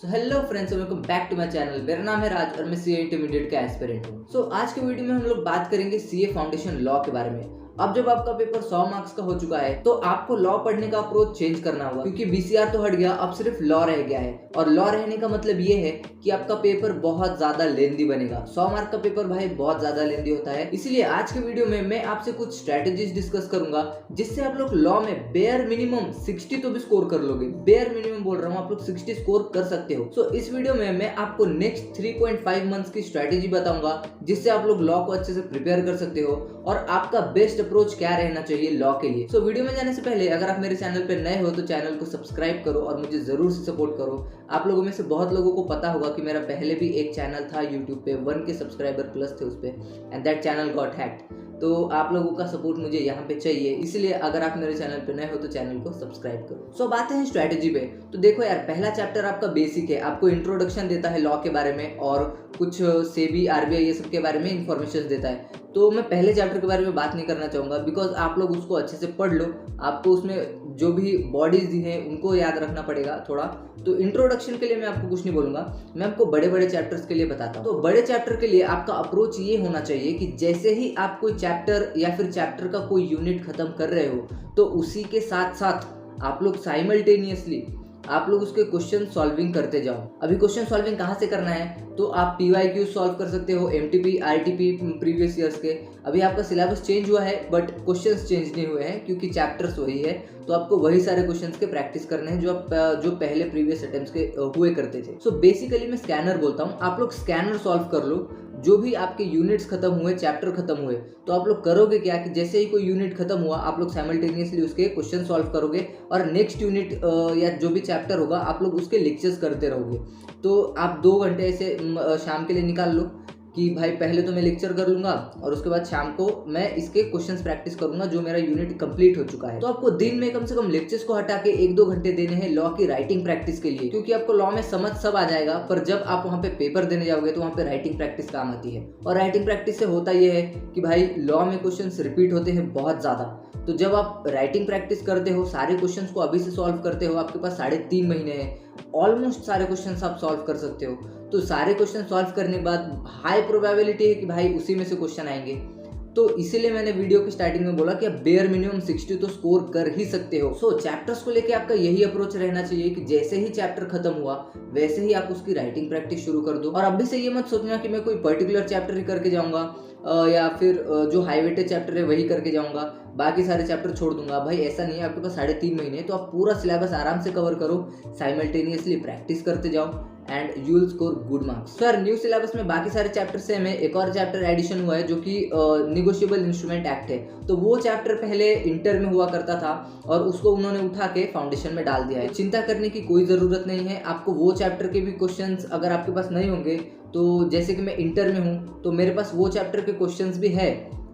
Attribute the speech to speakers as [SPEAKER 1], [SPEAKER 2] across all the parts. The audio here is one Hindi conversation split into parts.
[SPEAKER 1] Hello friends, welcome back to my channel. मेरा नाम है राज और मैं सीए इंटरमीडिएट का एस्पिरेंट हूँ। आज के वीडियो में हम लोग बात करेंगे सीए फाउंडेशन लॉ के बारे में। अब जब आपका पेपर 100 मार्क्स का हो चुका है तो आपको लॉ पढ़ने का अप्रोच चेंज करना होगा, क्योंकि बीसीआर तो हट गया, अब सिर्फ लॉ रह गया है। और लॉ रहने का मतलब ये है कि आपका पेपर बहुत ज्यादा लेंदी बनेगा। 100 मार्क का पेपर भाई बहुत ज्यादा लेंदी होता है। इसलिए आज के वीडियो में मैं आपसे कुछ स्ट्रेटेजीज डिस्कस करूंगा जिससे आप लोग लॉ में बेयर मिनिमम 60 तो भी स्कोर कर लोगे। बेयर मिनिमम बोल रहा हूँ, आप लोग 60 स्कोर कर सकते हो। इस वीडियो में मैं आपको नेक्स्ट 3.5 मंथ्स की स्ट्रेटेजी बताऊंगा जिससे आप लोग लॉ को अच्छे से प्रिपेयर कर सकते हो और आपका बेस्ट अप्रोच क्या रहना चाहिए लॉ के लिए। वीडियो में जाने से पहले अगर आप मेरे चैनल पे नए हो तो चैनल को सब्सक्राइब करो और मुझे जरूर से सपोर्ट करो। आप लोगों में से बहुत लोगों को पता होगा कि मेरा पहले भी एक चैनल था यूट्यूब पे, 1K सब्सक्राइबर प्लस थे उस पे, and that channel got hacked. तो आप लोगों का सपोर्ट मुझे यहाँ पे चाहिए, इसलिए अगर आप मेरे चैनल पे नए हो तो चैनल को सब्सक्राइब करो। अब आते हैं स्ट्रेटेजी पे। तो देखो यार, पहला चैप्टर आपका बेसिक है, आपको इंट्रोडक्शन देता है लॉ के बारे में और कुछ सेबी आरबीआई ये सब के बारे में इंफॉर्मेशन देता है। तो मैं पहले चैप्टर के बारे में बात नहीं करना चाहूँगा, बिकॉज आप लोग उसको अच्छे से पढ़ लो। आपको उसमें जो भी बॉडीज दी हैं उनको याद रखना पड़ेगा थोड़ा। तो इंट्रोडक्शन के लिए मैं आपको कुछ नहीं बोलूँगा, मैं आपको बड़े बड़े चैप्टर्स के लिए बताता हूँ। तो बड़े चैप्टर के लिए आपका अप्रोच ये होना चाहिए कि जैसे ही आप कोई चैप्टर या फिर चैप्टर का कोई यूनिट खत्म कर रहे हो तो उसी के साथ साथ आप लोग साइमल्टेनियसली आप लोग उसके क्वेश्चन सॉल्विंग करते जाओ। अभी क्वेश्चन सॉल्विंग कहाँ से करना है, तो आप पीवाईक्यू सॉल्व कर सकते हो, एमटीपी आरटीपी प्रीवियस ईयर्स के। अभी आपका सिलेबस चेंज हुआ है बट क्वेश्चंस चेंज नहीं हुए हैं क्योंकि चैप्टर्स वही है। तो आपको वही सारे क्वेश्चंस के प्रैक्टिस करने हैं जो पहले प्रीवियस अटेम्प्ट्स के हुए करते थे। बेसिकली मैं स्कैनर बोलता हूँ, आप लोग स्कैनर सॉल्व कर लो। जो भी आपके यूनिट्स खत्म हुए, चैप्टर खत्म हुए, तो आप लोग करोगे क्या कि जैसे ही कोई यूनिट खत्म हुआ आप लोग साइमल्टेनियसली उसके क्वेश्चन सॉल्व करोगे और नेक्स्ट यूनिट या जो भी चैप्टर होगा आप लोग उसके लेक्चर्स करते रहोगे। तो आप 2 घंटे ऐसे शाम के लिए निकाल लो कि भाई पहले तो मैं लेक्चर कर लूंगा और उसके बाद शाम को मैं इसके क्वेश्चंस प्रैक्टिस करूंगा जो मेरा यूनिट कंप्लीट हो चुका है। तो आपको दिन में कम से कम लेक्चर्स को हटा के 1-2 घंटे देने हैं लॉ की राइटिंग प्रैक्टिस के लिए, क्योंकि आपको लॉ में समझ सब आ जाएगा पर जब आप वहाँ पे पेपर देने जाओगे तो वहाँ पे राइटिंग प्रैक्टिस काम आती है। और राइटिंग प्रैक्टिस से होता यह है कि भाई लॉ में क्वेश्चन रिपीट होते हैं बहुत ज्यादा। तो जब आप राइटिंग प्रैक्टिस करते हो, सारे क्वेश्चंस को अभी से सॉल्व करते हो, आपके पास 3.5 महीने हैं, ऑलमोस्ट सारे क्वेश्चंस आप सॉल्व कर सकते हो। तो सारे क्वेश्चन सॉल्व करने के बाद हाई प्रोबेबिलिटी है कि भाई उसी में से क्वेश्चन आएंगे। तो इसीलिए मैंने वीडियो की स्टार्टिंग में बोला कि आप बेयर मिनिमम 60 तो स्कोर कर ही सकते हो। चैप्टर्स को लेके आपका यही अप्रोच रहना चाहिए कि जैसे ही चैप्टर खत्म हुआ वैसे ही आप उसकी राइटिंग प्रैक्टिस शुरू कर दो। और अभी से ये मत सोचना कि मैं कोई पर्टिकुलर चैप्टर ही करके जाऊंगा या फिर जो हाई वेटेड चैप्टर है वही करके जाऊंगा, बाकी सारे चैप्टर छोड़ दूंगा। भाई ऐसा नहीं है, आपके पास 3.5 महीने, तो आप पूरा सिलेबस आराम से कवर करो, साइमल्टेनियसली प्रैक्टिस करते जाओ and you will score good marks. Sir new syllabus में बाकी सारे चैप्टर से हमें एक और चैप्टर एडिशन हुआ है जो कि निगोशिएबल इंस्ट्रूमेंट एक्ट है। तो वो चैप्टर पहले इंटर में हुआ करता था और उसको उन्होंने उठा के फाउंडेशन में डाल दिया है। चिंता करने की कोई ज़रूरत नहीं है। आपको वो चैप्टर के भी क्वेश्चंस अगर आपके पास नहीं होंगे, तो जैसे कि मैं इंटर में हूँ तो मेरे पास वो चैप्टर के क्वेश्चंस भी है,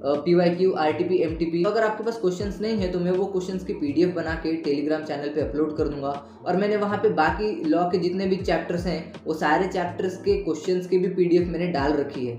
[SPEAKER 1] पीवाईक्यू आरटीपी एमटीपी। अगर आपके पास क्वेश्चंस नहीं है तो मैं वो क्वेश्चंस की पीडीएफ बना के टेलीग्राम चैनल पे अपलोड कर दूंगा। और मैंने वहाँ पे बाकी लॉ के जितने भी चैप्टर्स हैं वो सारे चैप्टर्स के क्वेश्चंस की भी पीडीएफ मैंने डाल रखी है।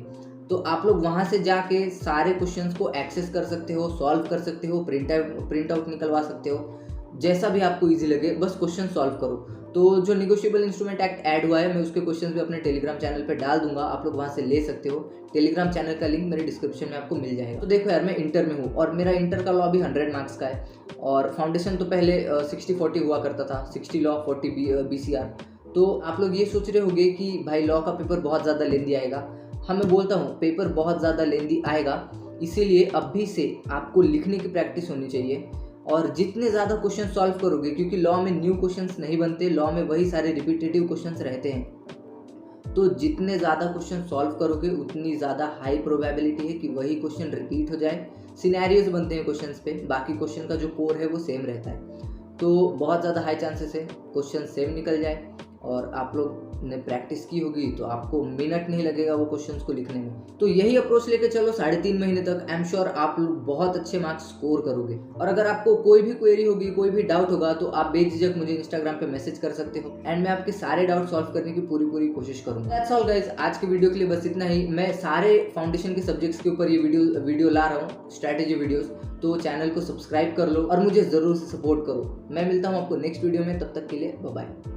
[SPEAKER 1] तो आप लोग वहाँ से जाके सारे क्वेश्चंस को एक्सेस कर सकते हो, सॉल्व कर सकते हो, प्रिंट आउट निकलवा सकते हो, जैसा भी आपको इजी लगे, बस क्वेश्चन सॉल्व करो। तो जो निगोशिएबल इंस्ट्रूमेंट एक्ट ऐड हुआ है मैं उसके क्वेश्चंस भी अपने टेलीग्राम चैनल पे डाल दूंगा, आप लोग वहाँ से ले सकते हो। टेलीग्राम चैनल का लिंक मेरे डिस्क्रिप्शन में आपको मिल जाएगा। तो देखो यार, मैं इंटर में हूँ और मेरा इंटर का लॉ भी 100 मार्क्स का है और फाउंडेशन तो पहले 60-40 हुआ करता था, 60 लॉ 40 बीसीआर। तो आप लोग ये सोच रहे होंगे कि भाई लॉ का पेपर बहुत ज़्यादा लेंदी आएगा। हाँ, मैं बोलता हूँ पेपर बहुत ज़्यादा लेंदी आएगा, इसीलिए अभी से आपको लिखने की प्रैक्टिस होनी चाहिए। और जितने ज़्यादा क्वेश्चन सॉल्व करोगे, क्योंकि लॉ में न्यू क्वेश्चंस नहीं बनते, लॉ में वही सारे रिपीटेटिव क्वेश्चंस रहते हैं, तो जितने ज़्यादा क्वेश्चन सॉल्व करोगे उतनी ज़्यादा हाई प्रोबेबिलिटी है कि वही क्वेश्चन रिपीट हो जाए। सिनेरियोज बनते हैं क्वेश्चंस पे, बाकी क्वेश्चन का जो कोर है वो सेम रहता है। तो बहुत ज़्यादा हाई चांसेस है क्वेश्चन सेम निकल जाए। और आप लोग ने प्रैक्टिस की होगी तो आपको मिनट नहीं लगेगा वो क्वेश्चंस को लिखने में। तो यही अप्रोच लेके चलो 3.5 महीने तक, आई एम श्योर आप लोग बहुत अच्छे मार्क्स स्कोर करोगे। और अगर आपको कोई भी क्वेरी होगी, कोई भी डाउट होगा, तो आप बेझिझक मुझे इंस्टाग्राम पे मैसेज कर सकते हो एंड मैं आपके सारे डाउट सॉल्व करने की पूरी कोशिश करूंगा। दैट्स ऑल गाइस, आज के वीडियो के लिए बस इतना ही। मैं सारे फाउंडेशन के सब्जेक्ट्स के ऊपर ये वीडियो ला रहा हूँ, स्ट्रैटेजी वीडियोस। तो चैनल को सब्सक्राइब कर लो और मुझे जरूर से सपोर्ट करो। मैं मिलता हूँ आपको नेक्स्ट वीडियो में, तब तक के लिए बाय बाय।